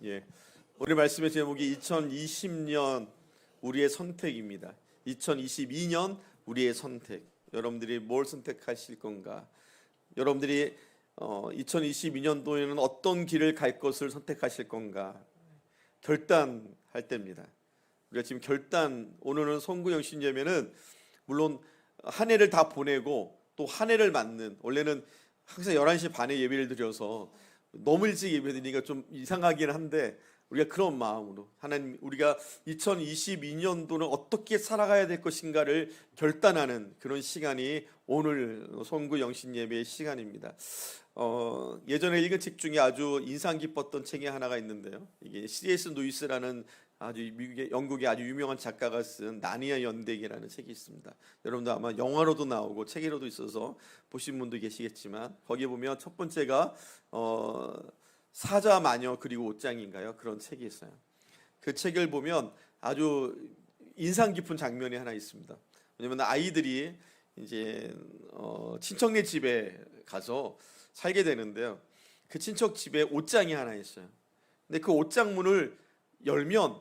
예. 오늘 말씀의 제목이 2020년 우리의 선택입니다. 2022년 우리의 선택. 여러분들이 뭘 선택하실 건가? 여러분들이 2022년도에는 어떤 길을 갈 것을 선택하실 건가? 결단할 때입니다. 우리가 지금 오늘은 송구영신 예배는 물론 한 해를 다 보내고 또 한 해를 맞는, 원래는 항상 11시 반에 예배를 드려서 너무 일찍 예배드리니까 좀 이상하긴 한데, 우리가 그런 마음으로 하나님, 우리가 2022년도는 어떻게 살아가야 될 것인가를 결단하는 그런 시간이 오늘 송구 영신 예배의 시간입니다. 예전에 읽은 책 중에 아주 인상 깊었던 책이 하나가 있는데요, 이게 C.S. 루이스라는 영국의 아주 유명한 작가가 쓴 나니아 연대기라는 책이 있습니다. 여러분도 아마 영화로도 나오고 책으로도 있어서 보신 분도 계시겠지만, 거기에 보면 첫 번째가 사자 마녀 그리고 옷장인가요? 그런 책이 있어요. 그 책을 보면 아주 인상 깊은 장면이 하나 있습니다. 왜냐면 아이들이 이제 친척네 집에 가서 살게 되는데요, 그 친척 집에 옷장이 하나 있어요. 근데 그 옷장 문을 열면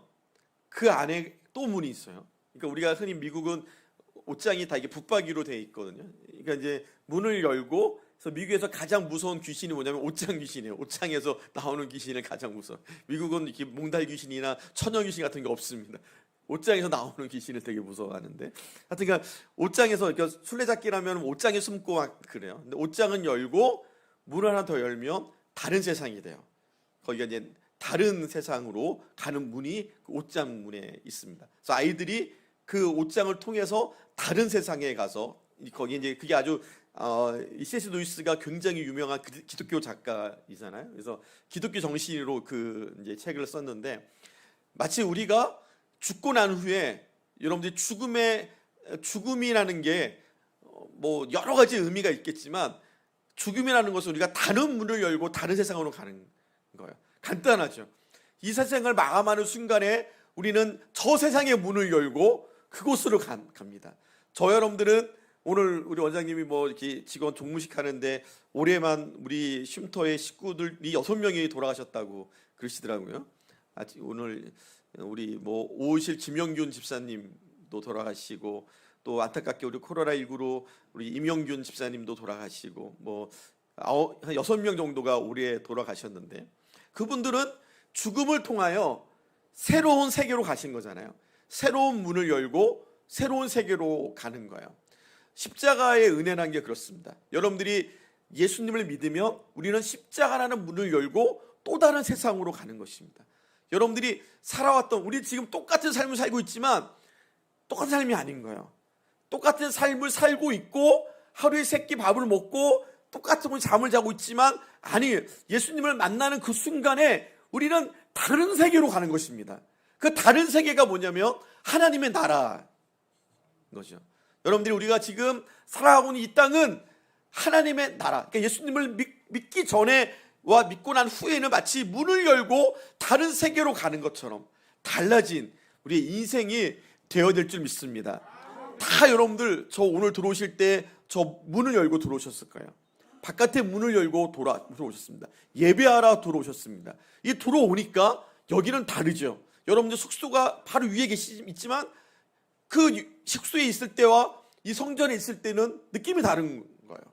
그 안에 또 문이 있어요. 그러니까 우리가 흔히 미국은 옷장이 다 이게 붙박이로 되어 있거든요. 그러니까 이제 문을 열고, 그래서 미국에서 가장 무서운 귀신이 뭐냐면 옷장 귀신이에요. 옷장에서 나오는 귀신은 가장 무서워. 미국은 이렇게 몽달 귀신이나 처녀 귀신 같은 게 없습니다. 옷장에서 나오는 귀신을 되게 무서워하는데, 하여튼 그러니까 옷장에서, 그러니까 술래잡기라면 옷장에 숨고 막 그래요. 근데 옷장은 열고 문을 하나 더 열면 다른 세상이 돼요. 거기가 이제 다른 세상으로 가는 문이 그 옷장 문에 있습니다. 그래서 아이들이 그 옷장을 통해서 다른 세상에 가서, 거기 이제 그게 아주 C.S. 루이스가 굉장히 유명한 기독교 작가이잖아요. 그래서 기독교 정신으로 그 이제 책을 썼는데, 마치 우리가 죽고 난 후에 여러분들이 죽음이라는 게 뭐 여러 가지 의미가 있겠지만, 죽음이라는 것은 우리가 다른 문을 열고 다른 세상으로 가는 거예요. 간단하죠. 이 세상을 마감하는 순간에 우리는 저 세상의 문을 열고 그곳으로 갑니다. 저 여러분들은 오늘 우리 원장님이 뭐 이렇게 직원 종무식 하는데 올해만 우리 쉼터의 식구들이 6명이 돌아가셨다고 그러시더라고요. 오늘 우리 뭐 오실 김영균 집사님도 돌아가시고, 또 안타깝게 우리 코로나19로 우리 임영균 집사님도 돌아가시고, 뭐 한 6명 정도가 올해 돌아가셨는데, 그분들은 죽음을 통하여 새로운 세계로 가신 거잖아요. 새로운 문을 열고 새로운 세계로 가는 거예요. 십자가의 은혜라는 게 그렇습니다. 여러분들이 예수님을 믿으면 우리는 십자가라는 문을 열고 또 다른 세상으로 가는 것입니다. 여러분들이 살아왔던, 우리 지금 똑같은 삶을 살고 있지만 똑같은 삶이 아닌 거예요. 똑같은 삶을 살고 있고 하루에 3끼 밥을 먹고 똑같은 잠을 자고 있지만, 아니, 예수님을 만나는 그 순간에 우리는 다른 세계로 가는 것입니다. 그 다른 세계가 뭐냐면 하나님의 나라인 거죠. 여러분들이 우리가 지금 살아가고 있는 이 땅은 하나님의 나라, 그러니까 예수님을 믿기 전에와 믿고 난 후에는 마치 문을 열고 다른 세계로 가는 것처럼 달라진 우리의 인생이 되어야 될 줄 믿습니다. 다 여러분들 저 오늘 들어오실 때 저 문을 열고 들어오셨을 거예요. 바깥에 문을 열고 들어오셨습니다. 예배하러 들어오셨습니다. 이 들어오니까 여기는 다르죠. 여러분들 숙소가 바로 위에 있지만 그 숙소에 있을 때와 이 성전에 있을 때는 느낌이 다른 거예요.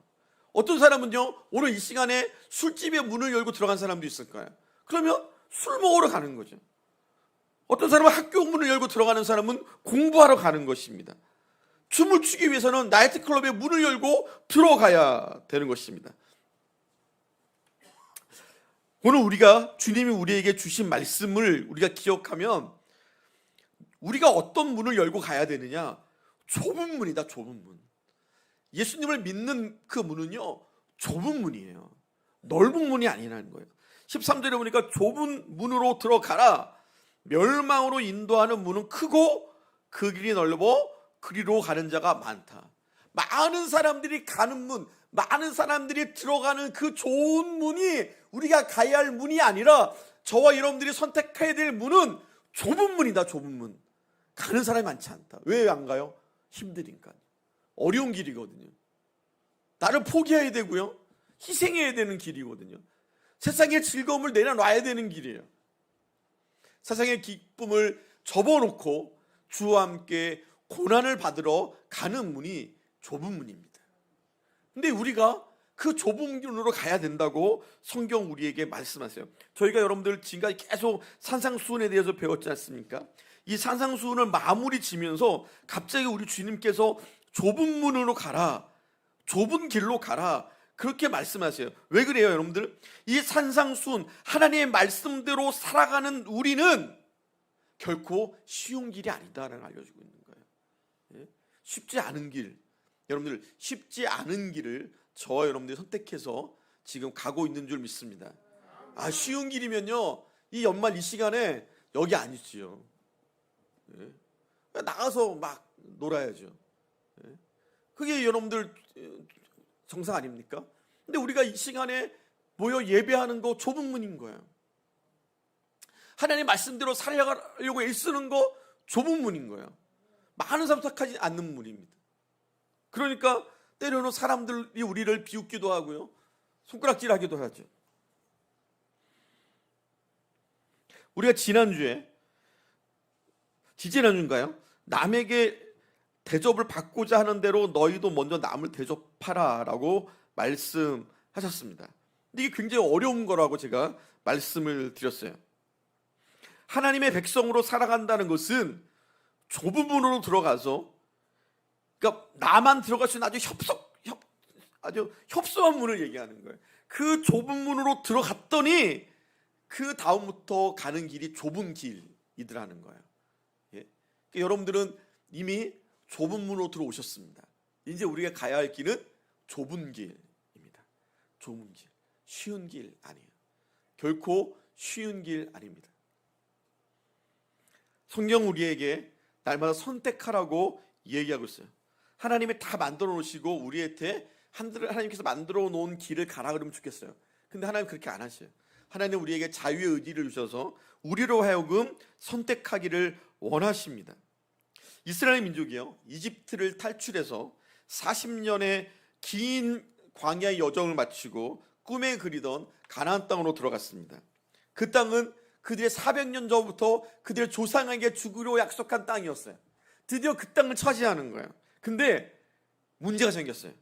어떤 사람은요, 오늘 이 시간에 술집에 문을 열고 들어간 사람도 있을 거예요. 그러면 술 먹으러 가는 거죠. 어떤 사람은 학교 문을 열고 들어가는 사람은 공부하러 가는 것입니다. 춤을 추기 위해서는 나이트클럽에 문을 열고 들어가야 되는 것입니다. 오늘 우리가 주님이 우리에게 주신 말씀을 우리가 기억하면, 우리가 어떤 문을 열고 가야 되느냐? 좁은 문이다, 좁은 문. 예수님을 믿는 그 문은요, 좁은 문이에요. 넓은 문이 아니라는 거예요. 13절에 보니까 좁은 문으로 들어가라. 멸망으로 인도하는 문은 크고 그 길이 넓어 그리로 가는 자가 많다. 많은 사람들이 가는 문, 많은 사람들이 들어가는 그 좋은 문이 우리가 가야 할 문이 아니라, 저와 여러분들이 선택해야 될 문은 좁은 문이다, 좁은 문. 가는 사람이 많지 않다. 왜 안 가요? 힘드니까. 어려운 길이거든요. 나를 포기해야 되고요, 희생해야 되는 길이거든요. 세상의 즐거움을 내려놔야 되는 길이에요. 세상의 기쁨을 접어놓고 주와 함께 고난을 받으러 가는 문이 좁은 문입니다. 근데 우리가 그 좁은 문으로 가야 된다고 성경 우리에게 말씀하세요. 저희가 여러분들 지금까지 계속 산상수훈에 대해서 배웠지 않습니까? 이 산상수훈을 마무리 지면서 갑자기 우리 주님께서 좁은 문으로 가라, 좁은 길로 가라, 그렇게 말씀하세요. 왜 그래요, 여러분들? 이 산상수훈, 하나님의 말씀대로 살아가는 우리는 결코 쉬운 길이 아니다라는 걸 알려주고 있는 거예요. 쉽지 않은 길, 여러분들 쉽지 않은 길을 저와 여러분들이 선택해서 지금 가고 있는 줄 믿습니다. 쉬운 길이면요, 이 연말 이 시간에 여기 아니지요. 나가서 막 놀아야죠. 그게 여러분들 정상 아닙니까? 근데 우리가 이 시간에 모여 예배하는 거 좁은 문인 거예요. 하나님 말씀대로 살아가려고 애쓰는 거 좁은 문인 거예요. 많은 사람 선택하지 않는 문입니다. 그러니까 때로는 사람들이 우리를 비웃기도 하고요, 손가락질하기도 하죠. 우리가 지지난주인가요? 남에게 대접을 받고자 하는 대로 너희도 먼저 남을 대접하라 라고 말씀하셨습니다. 근데 이게 굉장히 어려운 거라고 제가 말씀을 드렸어요. 하나님의 백성으로 살아간다는 것은 좁은 문으로 들어가서, 그러니까 나만 들어갈 수 있는 아주 협소한 문을 얘기하는 거예요. 그 좁은 문으로 들어갔더니 그 다음부터 가는 길이 좁은 길이더라는 거예요. 그러니까 여러분들은 이미 좁은 문으로 들어오셨습니다. 이제 우리가 가야 할 길은 좁은 길입니다. 좁은 길, 쉬운 길 아니에요. 결코 쉬운 길 아닙니다. 성경 우리에게 날마다 선택하라고 얘기하고 있어요. 하나님이 다 만들어 놓으시고 우리한테 하나님께서 만들어 놓은 길을 가라 그러면 좋겠어요. 근데 하나님 그렇게 안 하셔요. 하나님 우리에게 자유의 의지를 주셔서 우리로 하여금 선택하기를 원하십니다. 이스라엘 민족이요, 이집트를 탈출해서 40년의 긴 광야의 여정을 마치고 꿈에 그리던 가나안 땅으로 들어갔습니다. 그 땅은 그들의 400년 전부터 그들의 조상에게 주기로 약속한 땅이었어요. 드디어 그 땅을 차지하는 거예요. 근데 문제가 생겼어요.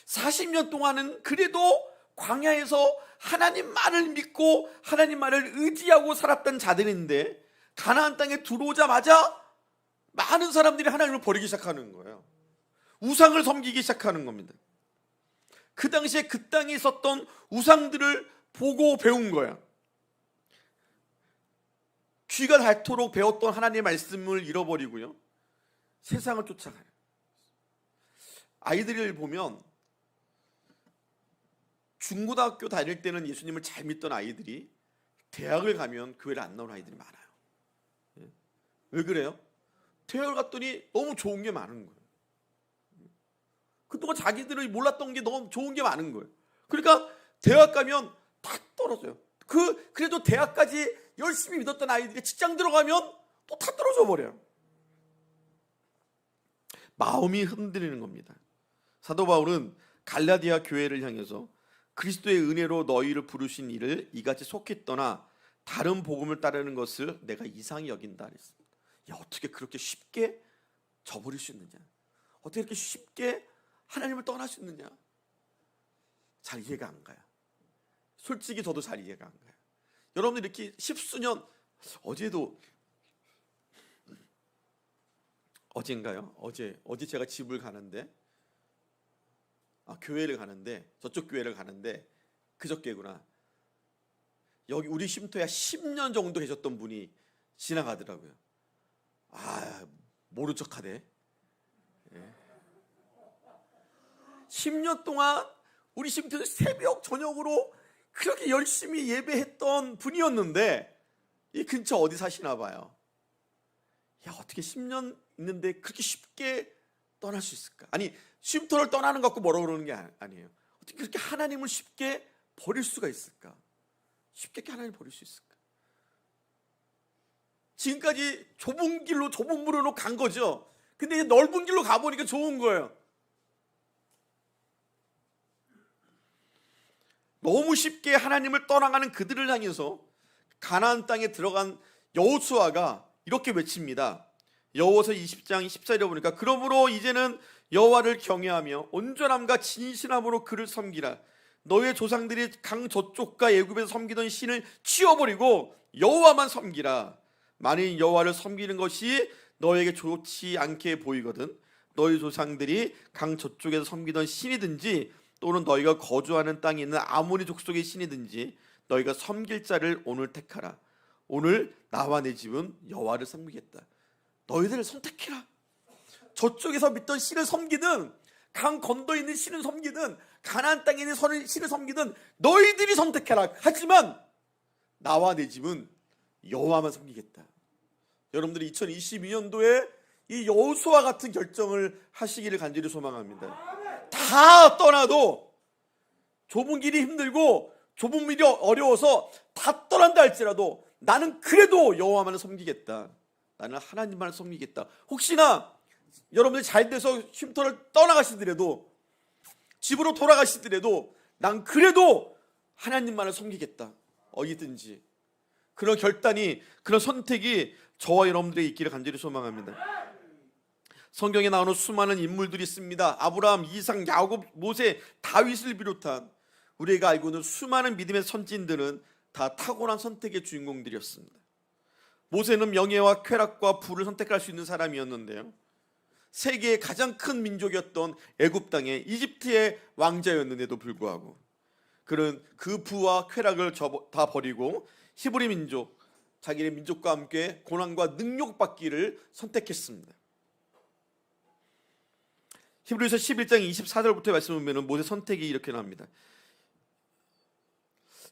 40년 동안은 그래도 광야에서 하나님 말을 믿고 하나님 말을 의지하고 살았던 자들인데 가나안 땅에 들어오자마자 많은 사람들이 하나님을 버리기 시작하는 거예요. 우상을 섬기기 시작하는 겁니다. 그 당시에 그 땅에 있었던 우상들을 보고 배운 거예요. 귀가 닳도록 배웠던 하나님의 말씀을 잃어버리고요, 세상을 쫓아가요. 아이들을 보면 중고등학교 다닐 때는 예수님을 잘 믿던 아이들이 대학을 가면 교회를 안 나오는 아이들이 많아요. 왜 그래요? 대학을 갔더니 너무 좋은 게 많은 거예요. 그동안 자기들이 몰랐던 게 너무 좋은 게 많은 거예요. 그러니까 대학 가면 다 떨어져요. 그래도 대학까지 열심히 믿었던 아이들이 직장 들어가면 또 다 떨어져 버려요. 마음이 흔들리는 겁니다. 사도 바울은 갈라디아 교회를 향해서 그리스도의 은혜로 너희를 부르신 이를 이같이 속히 떠나 다른 복음을 따르는 것을 내가 이상히 여긴다 그랬습니다. 어떻게 그렇게 쉽게 저버릴 수 있느냐? 어떻게 그렇게 쉽게 하나님을 떠날 수 있느냐? 잘 이해가 안 가요. 솔직히 저도 잘 이해가 안 가요. 여러분들 이렇게 십수년, 어제인가요? 어제 제가 집을 가는데, 교회를 가는데, 저쪽 교회를 가는데, 그저께구나. 여기 우리 쉼터에 10년 정도 계셨던 분이 지나가더라고요. 모른 척하대. 10년 동안 우리 쉼터에서 새벽 저녁으로 그렇게 열심히 예배했던 분이었는데 이 근처 어디 사시나 봐요. 어떻게 10년 있는데 그렇게 쉽게 떠날 수 있을까? 아니, 쉼터를 떠나는 것 갖고 뭐라고 그러는 게 아니에요. 어떻게 그렇게 하나님을 쉽게 버릴 수가 있을까? 쉽게 하나님을 버릴 수 있을까? 지금까지 좁은 길로, 좁은 문으로 간 거죠. 근데 넓은 길로 가보니까 좋은 거예요. 너무 쉽게 하나님을 떠나가는 그들을 향해서 가나안 땅에 들어간 여호수아가 이렇게 외칩니다. 여호수아 20장 14절에 보니까 그러므로 이제는 여호와를 경외하며 온전함과 진실함으로 그를 섬기라. 너의 조상들이 강 저쪽과 애굽에서 섬기던 신을 치워버리고 여호와만 섬기라. 만일 여호와를 섬기는 것이 너에게 좋지 않게 보이거든 너희 조상들이 강 저쪽에서 섬기던 신이든지 또는 너희가 거주하는 땅에 있는 아모리 족속의 신이든지 너희가 섬길 자를 오늘 택하라. 오늘 나와 내 집은 여호와를 섬기겠다. 너희들을 선택해라. 저쪽에서 믿던 신을 섬기든 강 건너에 있는 신을 섬기든 가나안 땅에 있는 신을 섬기든 너희들이 선택해라. 하지만 나와 내 집은 여호와만 섬기겠다. 여러분들이 2022년도에 이 여호수아 같은 결정을 하시기를 간절히 소망합니다. 다 떠나도 좁은 길이 힘들고 좁은 길이 어려워서 다 떠난다 할지라도 나는 그래도 여호와만을 섬기겠다. 나는 하나님만을 섬기겠다. 혹시나 여러분들이 잘 돼서 쉼터를 떠나가시더라도 집으로 돌아가시더라도 난 그래도 하나님만을 섬기겠다. 어디든지 그런 결단이 그런 선택이 저와 여러분들의 있기를 간절히 소망합니다. 성경에 나오는 수많은 인물들이 있습니다. 아브라함, 이삭, 야곱, 모세, 다윗을 비롯한 우리가 알고 있는 수많은 믿음의 선진들은 다 탁월한 선택의 주인공들이었습니다. 모세는 명예와 쾌락과 부를 선택할 수 있는 사람이었는데요, 세계의 가장 큰 민족이었던 애굽 땅의 이집트의 왕자였는데도 불구하고 그는 그 부와 쾌락을 다 버리고 히브리 민족, 자기의 민족과 함께 고난과 능력받기를 선택했습니다. 히브리서 11장 24절부터 말씀을 보면 모세 선택이 이렇게 나옵니다.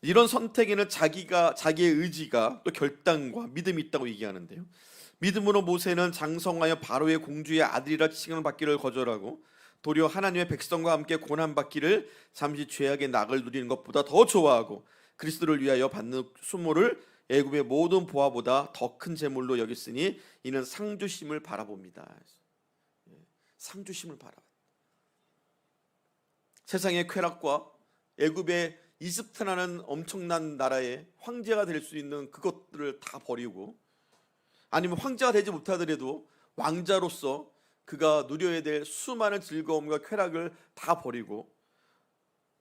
이런 선택에는 자기의 의지가 또 결단과 믿음이 있다고 얘기하는데요, 믿음으로 모세는 장성하여 바로의 공주의 아들이라 칭을 받기를 거절하고 도리어 하나님의 백성과 함께 고난받기를 잠시 죄악의 낙을 누리는 것보다 더 좋아하고 그리스도를 위하여 받는 수모를 애굽의 모든 보화보다 더 큰 재물로 여겼으니 이는 상주심을 바라봅니다. 상주심을 바라. 세상의 쾌락과 애굽의 이집트라는 엄청난 나라의 황제가 될 수 있는 그것들을 다 버리고, 아니면 황제가 되지 못하더라도 왕자로서 그가 누려야 될 수많은 즐거움과 쾌락을 다 버리고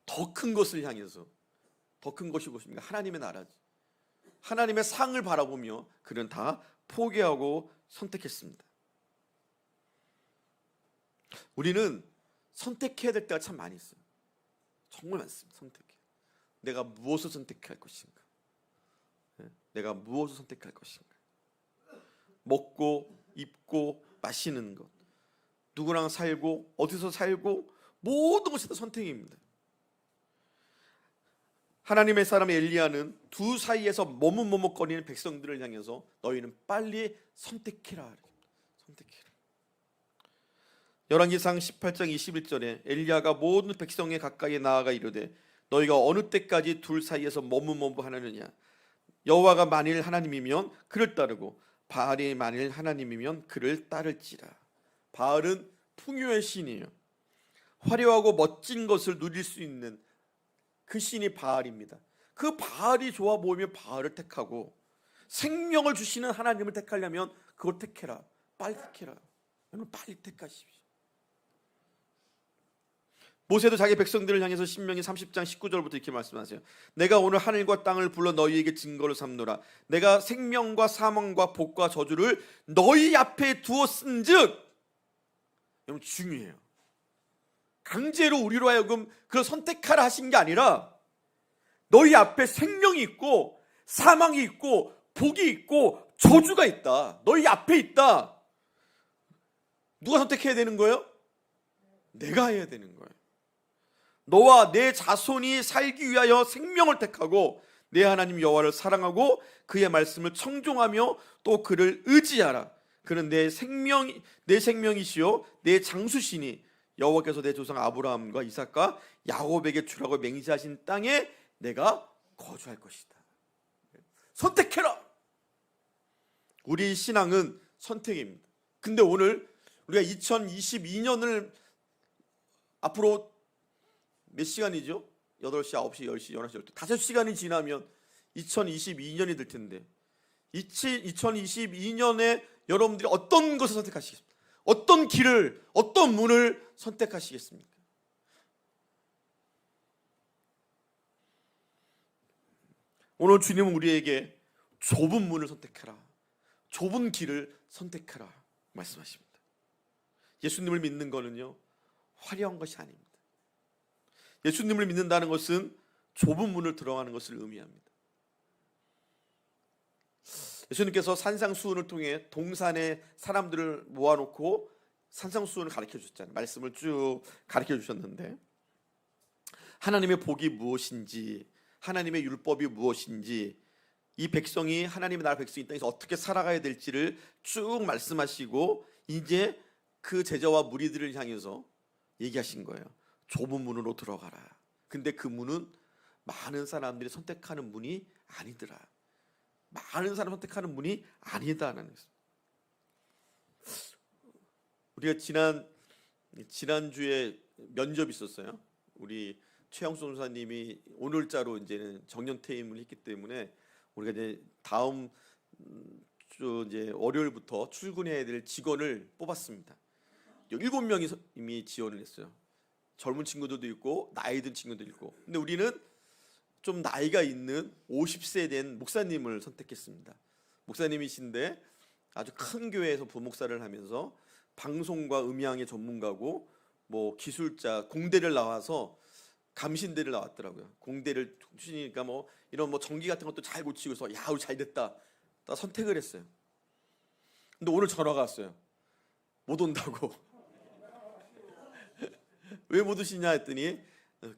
더 큰 것을 향해서, 더 큰 것이 무엇입니까? 하나님의 나라지. 하나님의 상을 바라보며 그는 다 포기하고 선택했습니다. 우리는 선택해야 될 때가 참 많이 있어요. 정말 많습니다. 내가 무엇을 선택할 것인가? 내가 무엇을 선택할 것인가? 먹고 입고 마시는 것, 누구랑 살고 어디서 살고 모든 것이 다 선택입니다. 하나님의 사람 엘리야는 두 사이에서 머뭇머뭇거리는 백성들을 향해서 너희는 빨리 선택해라. 선택해라. 열왕기상 18장 21절에 엘리야가 모든 백성에 가까이 나아가 이르되 너희가 어느 때까지 둘 사이에서 머뭇머뭇하느냐? 여호와가 만일 하나님이면 그를 따르고 바알이 만일 하나님이면 그를 따를지라. 바알은 풍요의 신이에요. 화려하고 멋진 것을 누릴 수 있는 그 신이 바알입니다. 그 바알이 좋아 보이면 바알을 택하고, 생명을 주시는 하나님을 택하려면 그걸 택해라. 빨리 택해라. 여러분 빨리 택하십시오. 모세도 자기 백성들을 향해서 신명기 30장 19절부터 이렇게 말씀하세요. 내가 오늘 하늘과 땅을 불러 너희에게 증거를 삼노라. 내가 생명과 사망과 복과 저주를 너희 앞에 두었은즉, 여러분 중요해요. 강제로 우리로 하여금 그걸 선택하라 하신 게 아니라 너희 앞에 생명이 있고 사망이 있고 복이 있고 저주가 있다. 너희 앞에 있다. 누가 선택해야 되는 거예요? 내가 해야 되는 거예요. 너와 내 자손이 살기 위하여 생명을 택하고 내 하나님 여호와를 사랑하고 그의 말씀을 청종하며 또 그를 의지하라. 그는 내 생명이시요 내 장수시니 여호와께서 내 조상 아브라함과 이삭과 야곱에게 주라고 맹세하신 땅에 내가 거주할 것이다. 선택해라. 우리 신앙은 선택입니다. 근데 오늘 우리가 2022년을 앞으로 몇 시간이죠? 8시, 9시, 10시, 11시, 12시 5시간이 지나면 2022년이 될 텐데 2022년에 여러분들이 어떤 것을 선택하시겠습니까? 어떤 길을, 어떤 문을 선택하시겠습니까? 오늘 주님은 우리에게 좁은 문을 선택해라, 좁은 길을 선택해라 말씀하십니다. 예수님을 믿는 거는요, 화려한 것이 아닙니다. 예수님을 믿는다는 것은 좁은 문을 들어가는 것을 의미합니다. 예수님께서 산상수훈을 통해 동산의 사람들을 모아놓고 산상수훈을 가르쳐 주셨잖아요. 말씀을 쭉 가르쳐 주셨는데, 하나님의 복이 무엇인지, 하나님의 율법이 무엇인지, 이 백성이, 하나님의 나라 백성이 이 땅에서 어떻게 살아가야 될지를 쭉 말씀하시고 이제 그 제자와 무리들을 향해서 얘기하신 거예요. 좁은 문으로 들어가라. 근데 그 문은 많은 사람들이 선택하는 문이 아니더라. 많은 사람 선택하는 문이 아니다라는 것입니다. 우리가 지난주에 면접이 있었어요. 우리 최영수 선사님이 오늘자로 이제는 정년퇴임을 했기 때문에 우리가 이제 다음 주 이제 월요일부터 출근해야 될 직원을 뽑았습니다. 7명이 이미 지원을 했어요. 젊은 친구들도 있고 나이 든 친구들도 있고. 근데 우리는 좀 나이가 있는 50세 된 목사님을 선택했습니다. 목사님이신데 아주 큰 교회에서 부목사를 하면서 방송과 음향의 전문가고 뭐 기술자, 공대를 나와서 감신대를 나왔더라고요. 공대를 출신이니까 뭐 이런 뭐 전기 같은 것도 잘 고치고서 야, 우리 잘 됐다. 다 선택을 했어요. 근데 오늘 전화가 왔어요. 못 온다고. 왜 못 오시냐 했더니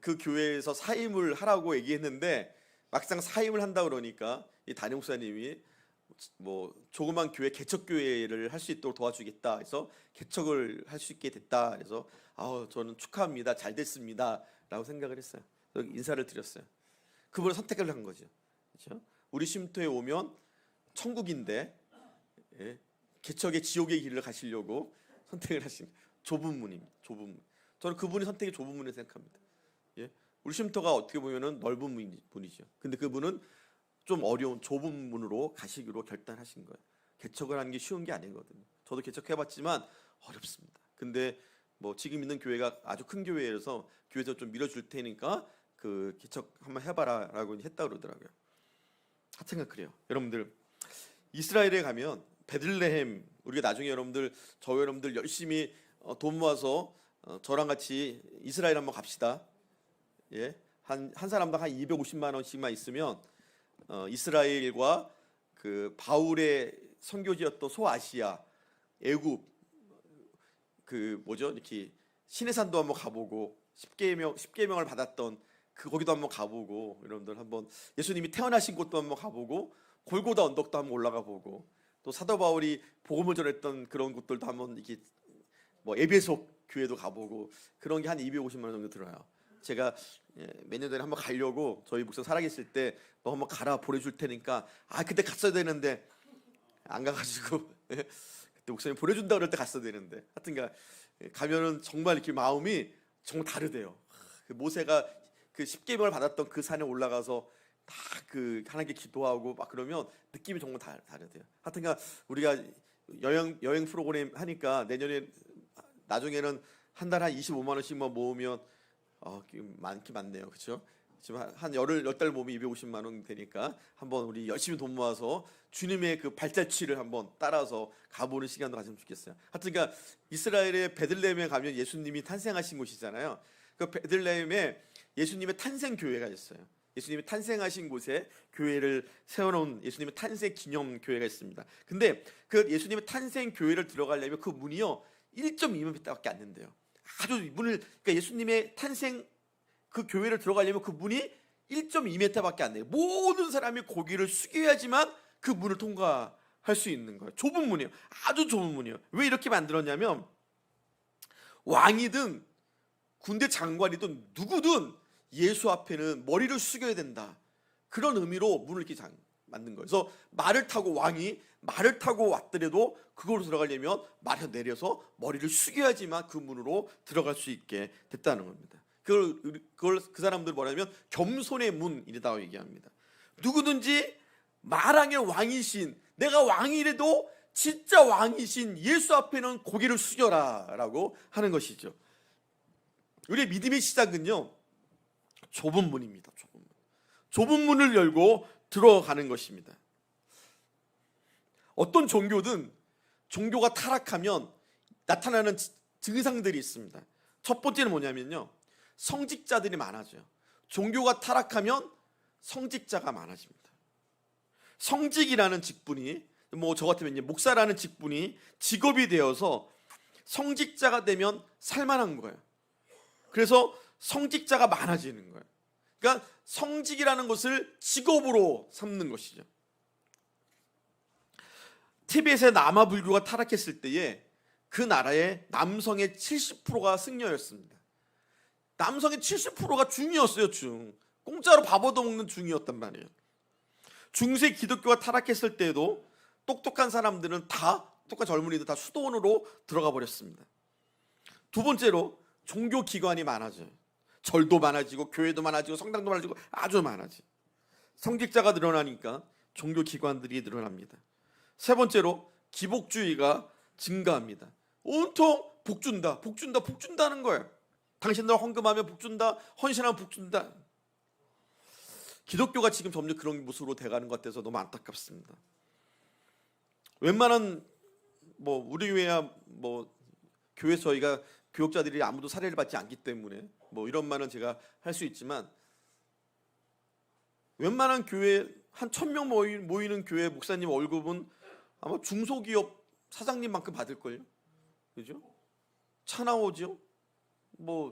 그 교회에서 사임을 하라고 얘기했는데 막상 사임을 한다 그러니까 이 담임 목사님이 뭐 조그만 교회 개척 교회를 할 수 있도록 도와주겠다 해서 개척을 할 수 있게 됐다. 그래서 저는 축하합니다. 잘 됐습니다라고 생각을 했어요. 인사를 드렸어요. 그분을 선택을 한 거죠. 그렇죠? 우리 쉼터에 오면 천국인데 개척의 지옥의 길을 가시려고 선택을 하신 좁은 문입니다. 좁은 문. 저는 그분이 선택이 좁은 문이라고 생각합니다. 우리 쉼터가 어떻게 보면은 넓은 문이죠. 근데 그분은 좀 어려운 좁은 문으로 가시기로 결단하신 거예요. 개척을 하는 게 쉬운 게 아니거든요. 저도 개척해봤지만 어렵습니다. 근데 뭐 지금 있는 교회가 아주 큰 교회여서 교회에서 좀 밀어줄 테니까 그 개척 한번 해봐라라고 했다 그러더라고요. 하여튼 그래요. 여러분들 이스라엘에 가면 베들레헴, 우리가 나중에 여러분들 열심히 돈 모아서 저랑 같이 이스라엘 한번 갑시다. 한 사람당 한 250만 원씩만 있으면 이스라엘과 그 바울의 선교지였던 소아시아, 애굽, 그 뭐죠? 이렇게 시내산도 한번 가보고 10계명을 받았던 거기도 한번 가보고, 여러분들 한번 예수님이 태어나신 곳도 한번 가보고, 골고다 언덕도 한번 올라가 보고, 또 사도 바울이 복음을 전했던 그런 곳들도 한번 이렇게 뭐 에베소 교회도 가보고, 그런 게 한 250만 원 정도 들어요. 제가 몇 년 전에 한번 가려고 저희 목사 살아계실 때 너 한번 가라 보내줄 테니까 그때 갔어야 되는데 안 가가지고 그때 목사님 보내준다 그럴 때 갔어야 되는데, 하여튼가 가면은 정말 이렇게 마음이 정말 다르대요. 그 모세가 그 10계명을 받았던 그 산에 올라가서 다 그 하나님께 기도하고 막 그러면 느낌이 정말 다르대요. 하여튼가 우리가 여행 프로그램 하니까 나중에는 한 달에 한 25만 원씩만 모으면 많네요. 그렇죠? 지금 한 열 달 모으면 250만 원 되니까 한번 우리 열심히 돈 모아서 주님의 그 발자취를 한번 따라서 가보는 시간도 가지면 좋겠어요. 하여튼가 이스라엘의 베들레헴에 가면 예수님이 탄생하신 곳이잖아요. 그 베들레헴에 예수님의 탄생 교회가 있어요. 예수님이 탄생하신 곳에 교회를 세워놓은 예수님의 탄생 기념 교회가 있습니다. 근데 그 예수님의 탄생 교회를 들어가려면 그 문이요 1.2m밖에 안 된대요. 그러니까 예수님의 탄생 그 교회를 들어가려면 그 문이 1.2m밖에 안 돼요. 모든 사람이 고개를 숙여야지만 그 문을 통과할 수 있는 거예요. 좁은 문이에요. 아주 좁은 문이에요. 왜 이렇게 만들었냐면 왕이든 군대 장관이든 누구든 예수 앞에는 머리를 숙여야 된다. 그런 의미로 문을 이렇게 만든 거예요. 그래서 왕이 말을 타고 왔더라도 그걸로 들어가려면 말에서 내려서 머리를 숙여야지만 그 문으로 들어갈 수 있게 됐다는 겁니다. 그걸 그 사람들 뭐냐면 겸손의 문이라고 얘기합니다. 누구든지 만왕의 왕이신, 내가 왕이라도 진짜 왕이신 예수 앞에는 고개를 숙여라 라고 하는 것이죠. 우리의 믿음의 시작은요, 좁은 문입니다. 좁은 문을 열고 들어가는 것입니다. 어떤 종교든 종교가 타락하면 나타나는 증상들이 있습니다. 첫 번째는 뭐냐면요, 성직자들이 많아져요. 종교가 타락하면 성직자가 많아집니다. 성직이라는 직분이, 저 같으면 이제 목사라는 직분이 직업이 되어서 성직자가 되면 살만한 거예요. 그래서 성직자가 많아지는 거예요. 그러니까 성직이라는 것을 직업으로 삼는 것이죠. 티벳의 남아 불교가 타락했을 때에 그 나라의 남성의 70%가 승려였습니다. 남성의 70%가 중이었어요. 공짜로 밥 얻어먹는 중이었단 말이에요. 중세 기독교가 타락했을 때에도 똑똑한 사람들은 똑똑한 젊은이들 다 수도원으로 들어가 버렸습니다. 두 번째로 종교기관이 많아져요. 절도 많아지고 교회도 많아지고 성당도 많아지고 아주 많아지. 성직자가 늘어나니까 종교기관들이 늘어납니다. 세 번째로 기복주의가 증가합니다. 온통 복준다는 거예요. 당신들 헌금하면 복준다, 헌신하면 복준다. 기독교가 지금 점점 그런 모습으로 돼가는 것 같아서 너무 안타깝습니다. 웬만한 우리 교회야 교회 저희가 교역자들이 아무도 사례를 받지 않기 때문에 이런 말은 제가 할 수 있지만, 웬만한 교회 한 1000명 모이는 교회 목사님 월급은 아마 중소기업 사장님만큼 받을걸요. 그죠? 차 나오죠.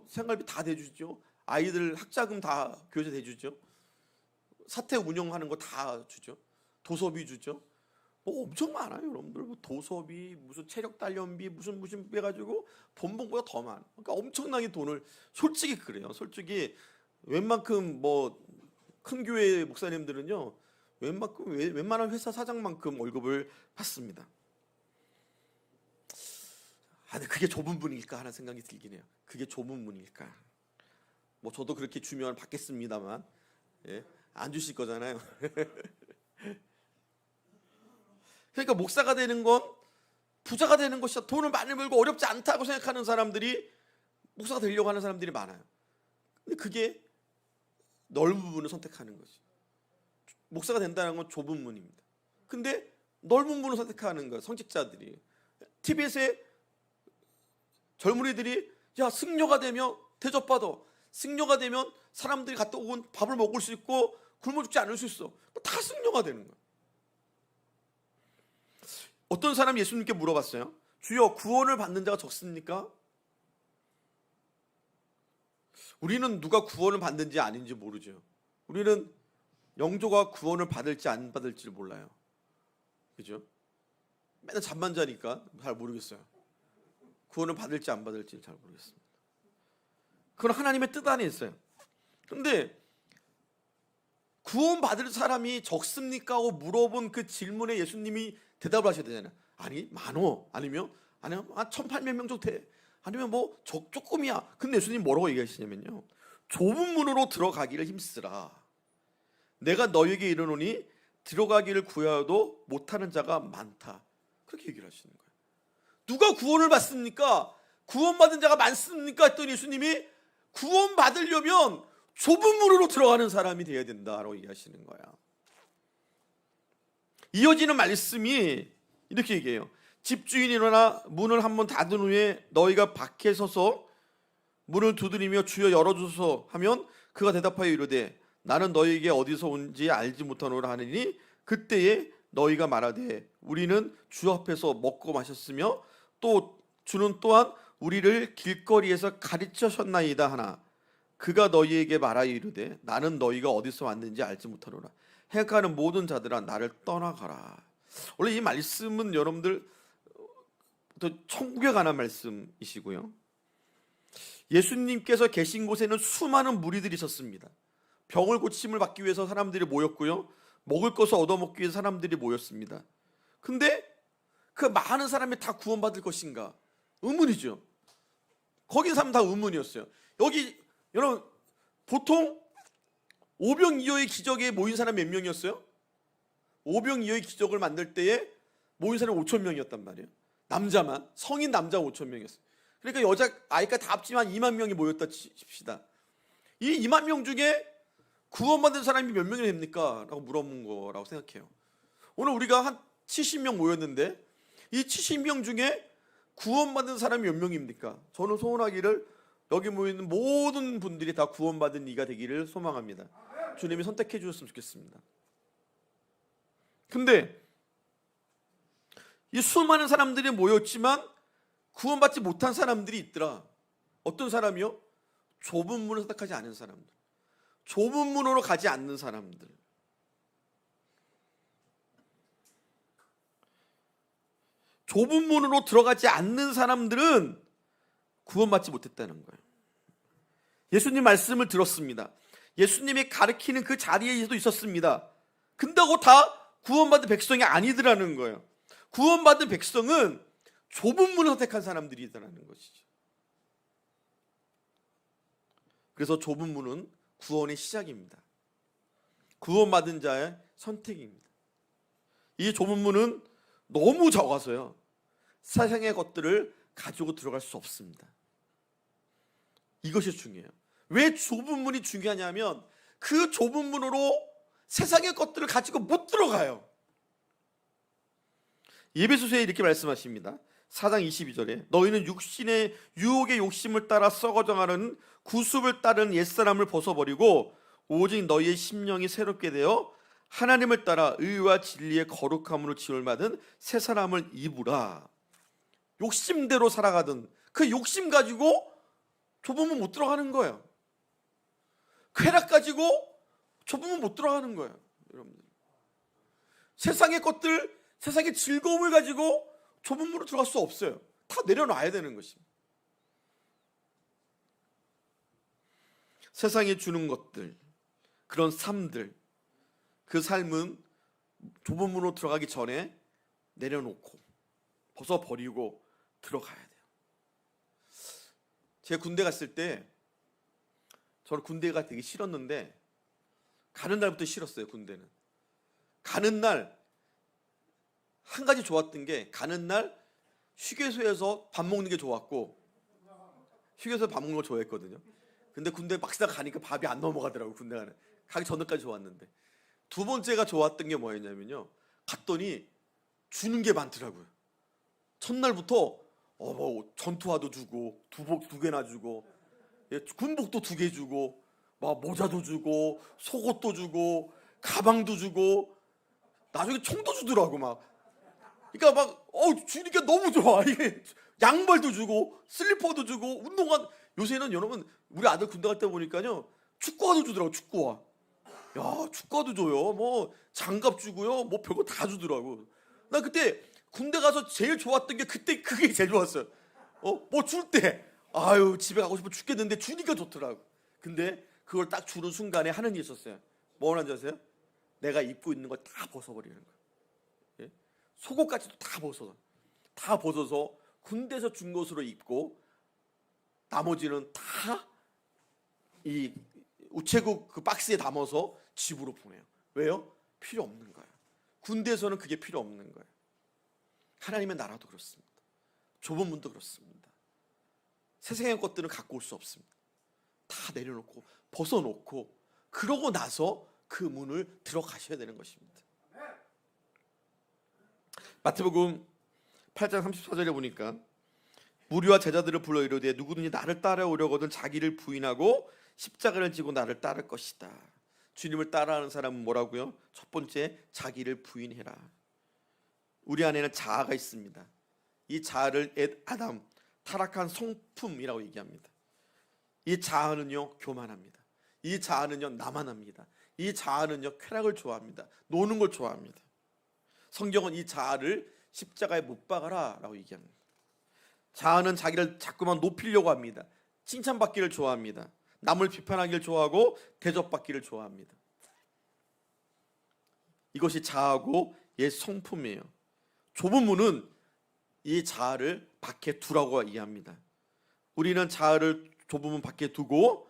생활비 다 대주죠. 아이들 학자금 다 교회에서 대주죠. 사택 운영하는 거 다 주죠. 도서비 주죠. 엄청 많아요, 여러분들. 도서비, 무슨 체력 단련비, 무슨 해가지고 본봉보다 더 많아. 그러니까 엄청나게 돈을, 솔직히 그래요. 솔직히 웬만큼 큰 교회 목사님들은요, 웬만한 회사 사장만큼 월급을 받습니다. 근데 그게 좁은 문일까 하는 생각이 들긴 해요. 그게 좁은 문일까? 저도 그렇게 주면 받겠습니다만, 예? 안 주실 거잖아요. 그러니까 목사가 되는 건 부자가 되는 것이다, 돈을 많이 벌고 어렵지 않다고 생각하는 사람들이 목사가 되려고 하는 사람들이 많아요. 근데 그게 넓은 문을 선택하는 거지. 목사가 된다는 건 좁은 문입니다. 근데 넓은 문을 선택하는 거예요, 성직자들이. TBS의 젊은이들이 승려가 되면 대접받아, 승려가 되면 사람들이 갔다 온 밥을 먹을 수 있고 굶어 죽지 않을 수 있어. 다 승려가 되는 거예요. 어떤 사람이 예수님께 물어봤어요. 주여, 구원을 받는 자가 적습니까? 우리는 누가 구원을 받는지 아닌지 모르죠. 우리는 영조가 구원을 받을지 안 받을지 몰라요. 그죠? 맨날 잠만 자니까 잘 모르겠어요. 구원을 받을지 안 받을지 잘 모르겠습니다. 그건 하나님의 뜻 안에 있어요. 그런데 구원 받을 사람이 적습니까? 하고 물어본 그 질문에 예수님이 대답을 하셔야 되잖아요. 아니, 많어. 아니면 1800명 정도 돼. 아니면 조금이야. 근데 예수님 뭐라고 얘기하시냐면요, 좁은 문으로 들어가기를 힘쓰라. 내가 너에게 이르노니 들어가기를 구하여도 못하는 자가 많다. 그렇게 얘기를 하시는 거예요. 누가 구원을 받습니까? 구원받은 자가 많습니까? 했더니 예수님이 구원 받으려면 좁은 문으로 들어가는 사람이 되어야 된다라고 얘기하시는 거야. 이어지는 말씀이 이렇게 얘기해요. 집주인이 일어나 문을 한번 닫은 후에 너희가 밖에 서서 문을 두드리며 주여 열어주소서 하면 그가 대답하여 이르되 나는 너희에게 어디서 온지 알지 못하노라 하느니 그때에 너희가 말하되 우리는 주 앞에서 먹고 마셨으며 또 주는 또한 우리를 길거리에서 가르치셨나이다 하나 그가 너희에게 말하여 이르되 나는 너희가 어디서 왔는지 알지 못하노라. 행악하는 모든 자들아 나를 떠나가라. 원래 이 말씀은 여러분들 천국에 관한 말씀이시고요, 예수님께서 계신 곳에는 수많은 무리들이 있었습니다. 병을 고침을 받기 위해서 사람들이 모였고요, 먹을 것을 얻어먹기 위해서 사람들이 모였습니다. 근데 그 많은 사람이 다 구원받을 것인가? 의문이죠. 거기 사람 다 의문이었어요. 여기 여러분 보통 오병이어의 기적에 모인 사람 몇 명이었어요? 오병이어의 기적을 만들 때에 모인 사람 5천 명이었단 말이에요. 남자만, 성인 남자 5천 명이었어요. 그러니까 여자 아이까지 다 합치면 2만 명이 모였다 칩시다. 이 2만 명 중에 구원받은 사람이 몇 명이 됩니까? 라고 물어본 거라고 생각해요. 오늘 우리가 한 70명 모였는데 이 70명 중에 구원받은 사람이 몇 명입니까? 저는 소원하기를 여기 모이는 모든 분들이 다 구원받은 이가 되기를 소망합니다. 주님이 선택해 주셨으면 좋겠습니다. 근데 이 수많은 사람들이 모였지만 구원받지 못한 사람들이 있더라. 어떤 사람이요? 좁은 문을 선택하지 않은 사람들, 좁은 문으로 가지 않는 사람들. 좁은 문으로 들어가지 않는 사람들은 구원받지 못했다는 거예요. 예수님 말씀을 들었습니다. 예수님이 가르치는 그 자리에도 있었습니다. 근데고 다 구원받은 백성이 아니더라는 거예요. 구원받은 백성은 좁은 문을 선택한 사람들이더라는 것이죠. 그래서 좁은 문은 구원의 시작입니다. 구원받은 자의 선택입니다. 이 좁은 문은 너무 적어서요, 세상의 것들을 가지고 들어갈 수 없습니다. 이것이 중요해요. 왜 좁은 문이 중요하냐면 그 좁은 문으로 세상의 것들을 가지고 못 들어가요. 에베소서에 이렇게 말씀하십니다. 4장 22절에 너희는 육신의 유혹의 욕심을 따라 썩어져가는 구습을 따른 옛사람을 벗어버리고 오직 너희의 심령이 새롭게 되어 하나님을 따라 의와 진리의 거룩함으로 지음을 받은 새 사람을 입으라. 욕심대로 살아가던 그 욕심 가지고 좁은 문 못 들어가는 거예요. 쾌락 가지고 좁은 문 못 들어가는 거예요. 여러분들, 세상의 것들, 세상의 즐거움을 가지고 좁은 문으로 들어갈 수 없어요. 다 내려놔야 되는 것입니다. 세상이 주는 것들, 그런 삶들, 그 삶은 좁은 문으로 들어가기 전에 내려놓고 벗어버리고 들어가야 돼요. 제가 군대 갔을 때, 저는 군대가 되게 싫었는데 가는 날부터 싫었어요. 군대는 가는 날 한 가지 좋았던 게, 가는 날 휴게소에서 밥 먹는 게 좋았고, 휴게소에서 밥 먹는 걸 좋아했거든요. 근데 군대 막상 가니까 밥이 안 넘어가더라고요. 군대 가기 전까지 좋았는데. 두 번째가 좋았던 게 뭐였냐면요, 갔더니 주는 게 많더라고요. 첫날부터 뭐 전투화도 주고, 두복 2개나 주고, 군복도 2개 주고, 막 모자도 주고, 속옷도 주고, 가방도 주고, 나중에 총도 주더라고. 막 그러니까 막 주니까 너무 좋아. 이게 양말도 주고, 슬리퍼도 주고, 운동화. 요새는 여러분, 우리 아들 군대 갈 때 보니까요, 축구화도 주더라고. 축구화. 야, 축구화도 줘요. 뭐 장갑 주고요, 뭐 별거 다 주더라고. 나 그때 군대 가서 제일 좋았던 게, 그때 그게 제일 좋았어요. 뭐 줄 때, 아유 집에 가고 싶어 죽겠는데 주니까 좋더라고. 근데 그걸 딱 주는 순간에 하는 일이 있었어요. 뭐 하는지 아세요? 내가 입고 있는 걸 다 벗어버리는 거예요. 예? 속옷까지도 다 벗어서 군대에서 준 것으로 입고, 나머지는 다 이 우체국 그 박스에 담아서 집으로 보내요. 왜요? 필요 없는 거예요. 군대에서는 그게 필요 없는 거예요. 하나님의 나라도 그렇습니다. 좁은 문도 그렇습니다. 세상의 것들은 갖고 올 수 없습니다. 다 내려놓고 벗어놓고, 그러고 나서 그 문을 들어가셔야 되는 것입니다. 마태복음 8장 34절에 보니까, 무리와 제자들을 불러 이르되 누구든지 나를 따라오려거든 자기를 부인하고 십자가를 지고 나를 따를 것이다. 주님을 따라하는 사람은 뭐라고요? 첫 번째, 자기를 부인해라. 우리 안에는 자아가 있습니다. 이 자아를 아담, 타락한 성품이라고 얘기합니다. 이 자아는요, 교만합니다. 이 자아는요, 나만합니다. 이 자아는요, 쾌락을 좋아합니다. 노는 걸 좋아합니다. 성경은 이 자아를 십자가에 못 박아라 라고 얘기합니다. 자아는 자기를 자꾸만 높이려고 합니다. 칭찬받기를 좋아합니다. 남을 비판하기를 좋아하고 대접받기를 좋아합니다. 이것이 자아고 옛 성품이에요. 좁은 문은 이 자아를 밖에 두라고 이해합니다. 우리는 자아를 좁은 문 밖에 두고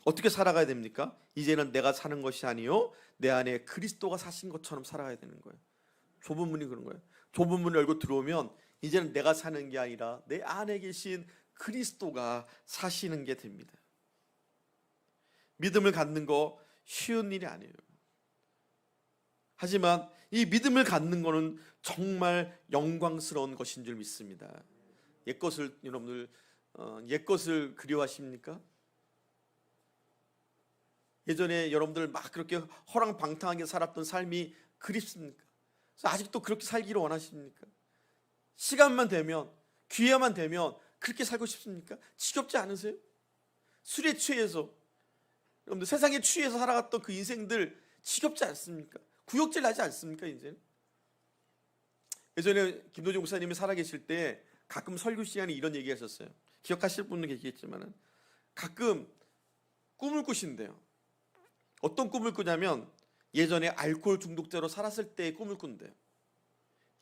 어떻게 살아가야 됩니까? 이제는 내가 사는 것이 아니요 내 안에 그리스도가 사신 것처럼 살아가야 되는 거예요. 좁은 문이 그런 거예요. 좁은 문을 열고 들어오면 이제는 내가 사는 게 아니라 내 안에 계신 그리스도가 사시는 게 됩니다. 믿음을 갖는 거 쉬운 일이 아니에요. 하지만 이 믿음을 갖는 거는 정말 영광스러운 것인 줄 믿습니다. 옛것을 여러분들 옛것을 그리워하십니까? 예전에 여러분들 막 그렇게 허랑방탕하게 살았던 삶이 그립습니까? 아직도 그렇게 살기를 원하십니까? 시간만 되면, 기회만 되면 그렇게 살고 싶습니까? 지겹지 않으세요? 술에 취해서, 여러분들 세상에 취해서 살아갔던 그 인생들 지겹지 않습니까? 구역질 나지 않습니까? 이제는? 예전에 김도중 목사님이 살아계실 때 가끔 설교 시간에 이런 얘기 하셨어요. 기억하실 분은 계시겠지만 가끔 꿈을 꾸신대요. 어떤 꿈을 꾸냐면 예전에 알코올 중독자로 살았을 때의 꿈을 꾼대요.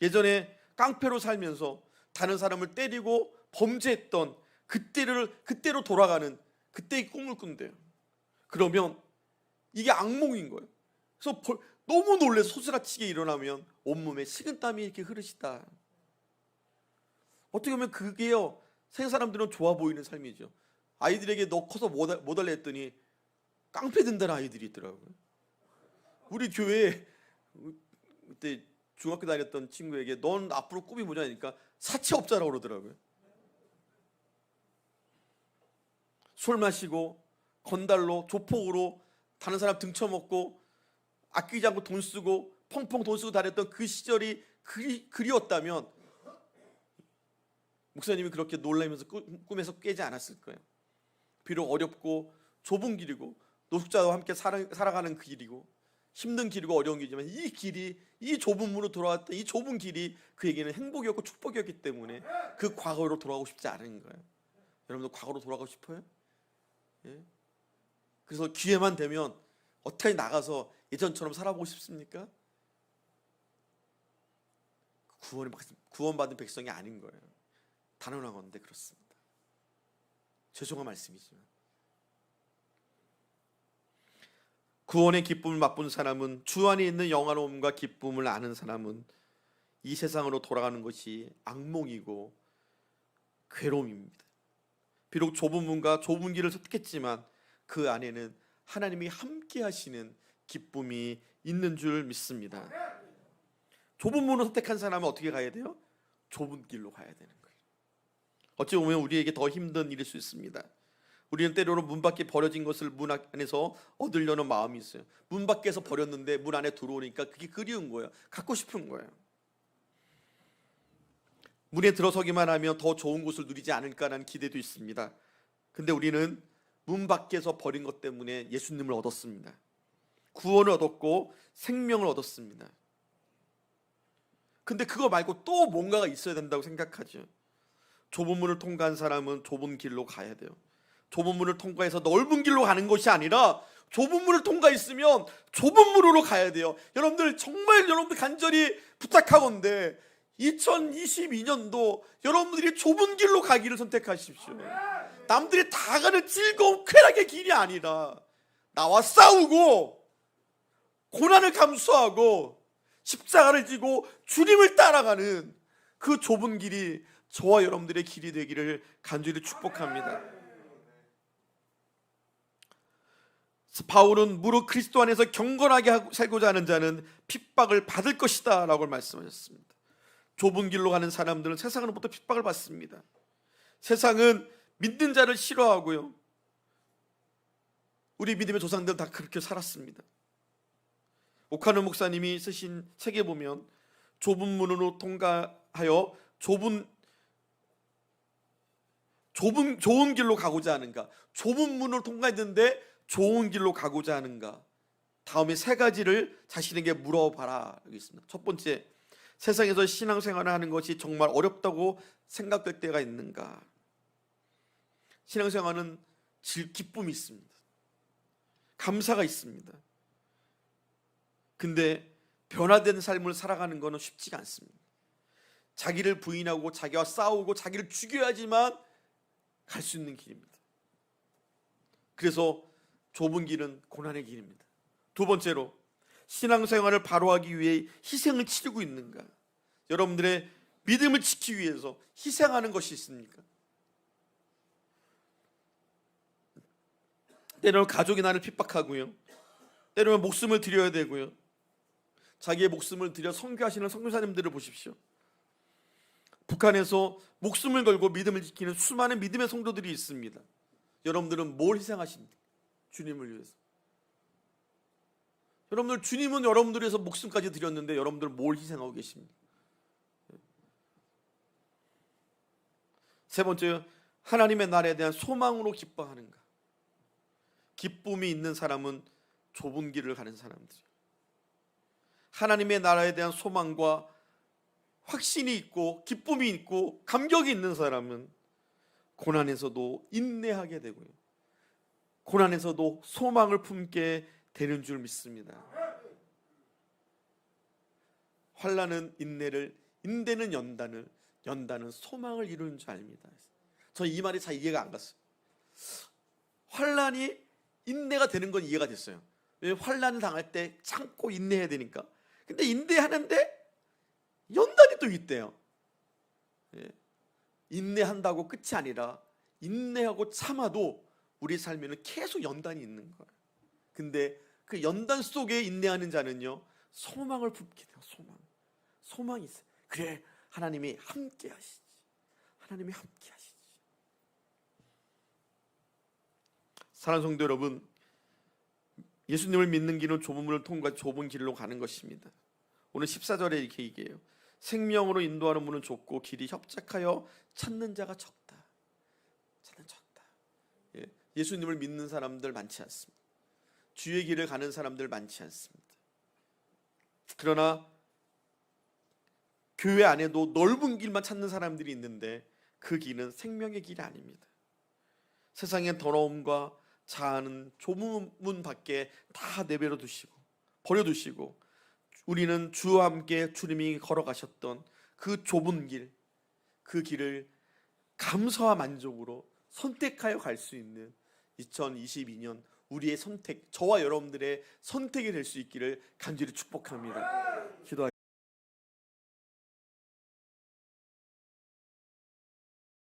예전에 깡패로 살면서 다른 사람을 때리고 범죄했던 그때로 돌아가는 그때의 꿈을 꾼대요. 그러면 이게 악몽인 거예요. 그래서 너무 놀라서 소스라치게 일어나면 온몸에 식은땀이 이렇게 흐르시다. 어떻게 보면 그게요, 세상 사람들은 좋아 보이는 삶이죠. 아이들에게 너 커서 뭐 할래 했더니 깡패 된다는 아이들이 있더라고요. 우리 교회에 그때 중학교 다녔던 친구에게 넌 앞으로 꿈이 뭐냐니까 사채업자라고 그러더라고요. 술 마시고 건달로 조폭으로 다른 사람 등쳐먹고 아끼지 않고 돈 쓰고 펑펑 돈 쓰고 다녔던 그 시절이 그리웠다면 목사님이 그렇게 놀라면서 꿈에서 깨지 않았을 거예요. 비록 어렵고 좁은 길이고 노숙자와 함께 살아가는 그 길이고 힘든 길이고 어려운 길이지만 이 길이, 이 좁은 문으로 돌아왔던 이 좁은 길이 그에게는 행복이었고 축복이었기 때문에 그 과거로 돌아가고 싶지 않은 거예요. 여러분들 과거로 돌아가고 싶어요? 예? 그래서 기회만 되면 어떻게 나가서 예전처럼 살아보고 싶습니까? 구원받은 백성이 아닌 거예요. 단언한 건데 그렇습니다. 죄송한 말씀이지만 구원의 기쁨을 맛본 사람은, 주 안에 있는 영화로움과 기쁨을 아는 사람은 이 세상으로 돌아가는 것이 악몽이고 괴로움입니다. 비록 좁은 문과 좁은 길을 선택했지만 그 안에는 하나님이 함께 하시는 기쁨이 있는 줄 믿습니다. 좁은 문을 선택한 사람은 어떻게 가야 돼요? 좁은 길로 가야 되는 거예요. 어찌 보면 우리에게 더 힘든 일일 수 있습니다. 우리는 때로는 문 밖에 버려진 것을 문 안에서 얻으려는 마음이 있어요. 문 밖에서 버렸는데 문 안에 들어오니까 그게 그리운 거예요. 갖고 싶은 거예요. 문에 들어서기만 하면 더 좋은 곳을 누리지 않을까라는 기대도 있습니다. 근데 우리는 문 밖에서 버린 것 때문에 예수님을 얻었습니다. 구원을 얻었고 생명을 얻었습니다. 근데 그거 말고 또 뭔가가 있어야 된다고 생각하죠. 좁은 문을 통과한 사람은 좁은 길로 가야 돼요. 좁은 문을 통과해서 넓은 길로 가는 것이 아니라 좁은 문을 통과했으면 좁은 문으로 가야 돼요. 여러분들 정말 여러분들 간절히 부탁하건대 2022년도 여러분들이 좁은 길로 가기를 선택하십시오. 남들이 다 가는 즐거운 쾌락의 길이 아니라 나와 싸우고 고난을 감수하고 십자가를 지고 주님을 따라가는 그 좁은 길이 저와 여러분들의 길이 되기를 간절히 축복합니다. 바울은 무릇 그리스도 안에서 경건하게 살고자 하는 자는 핍박을 받을 것이다 라고 말씀하셨습니다. 좁은 길로 가는 사람들은 세상으로부터 핍박을 받습니다. 세상은 믿는 자를 싫어하고요, 우리 믿음의 조상들은 다 그렇게 살았습니다. 오카노 목사님이 쓰신 책에 보면 좁은 문으로 통과하여 좋은 길로 가고자 하는가, 좁은 문을 통과했는데 좋은 길로 가고자 하는가, 다음에 세 가지를 자신에게 물어봐라 여기 있습니다. 첫 번째, 세상에서 신앙생활을 하는 것이 정말 어렵다고 생각될 때가 있는가. 신앙생활은 기쁨이 있습니다. 감사가 있습니다. 근데 변화된 삶을 살아가는 것은 쉽지가 않습니다. 자기를 부인하고 자기와 싸우고 자기를 죽여야지만 갈 수 있는 길입니다. 그래서 좁은 길은 고난의 길입니다. 두 번째로, 신앙생활을 바로 하기 위해 희생을 치르고 있는가? 여러분들의 믿음을 지키기 위해서 희생하는 것이 있습니까? 때로는 가족이 나를 핍박하고요, 때로는 목숨을 드려야 되고요. 자기의 목숨을 들여 선교하시는 선교사님들을 보십시오. 북한에서 목숨을 걸고 믿음을 지키는 수많은 믿음의 성도들이 있습니다. 여러분들은 뭘 희생하십니까? 주님을 위해서. 여러분들, 주님은 여러분들 위해서 목숨까지 드렸는데 여러분들은 뭘 희생하고 계십니까? 세 번째, 하나님의 나라에 대한 소망으로 기뻐하는가? 기쁨이 있는 사람은 좁은 길을 가는 사람들이에요. 하나님의 나라에 대한 소망과 확신이 있고 기쁨이 있고 감격이 있는 사람은 고난에서도 인내하게 되고요, 고난에서도 소망을 품게 되는 줄 믿습니다. 환난은 인내를, 인내는 연단을, 연단은 소망을 이루는 줄 압니다. 저 이 말이 잘 이해가 안 갔어요. 환난이 인내가 되는 건 이해가 됐어요. 왜? 환난을 당할 때 참고 인내해야 되니까. 근데 인내하는데 연단이 또 있대요. 인내한다고 끝이 아니라 인내하고 참아도 우리 삶에는 계속 연단이 있는 거예요. 근데 그 연단 속에 인내하는 자는요, 소망을 품게 돼요. 소망이 있어요. 그래, 하나님이 함께 하시지. 하나님이 함께 하시지. 사랑하는 성도 여러분, 예수님을 믿는 길은 좁은 문을 통과 좁은 길로 가는 것입니다. 오늘 14절에 이렇게 얘기해요. 생명으로 인도하는 문은 좁고 길이 협착하여 찾는 자가 적다. 예수님을 믿는 사람들 많지 않습니다. 주의 길을 가는 사람들 많지 않습니다. 그러나 교회 안에도 넓은 길만 찾는 사람들이 있는데 그 길은 생명의 길이 아닙니다. 세상의 더러움과 자아는 좁은 문 밖에 다 내버려 두시고 버려두시고 우리는 주와 함께 주님이 걸어가셨던 그 좁은 길, 그 길을 감사와 만족으로 선택하여 갈 수 있는 2022년 우리의 선택, 저와 여러분들의 선택이 될 수 있기를 간절히 축복합니다. 기도하겠습니다.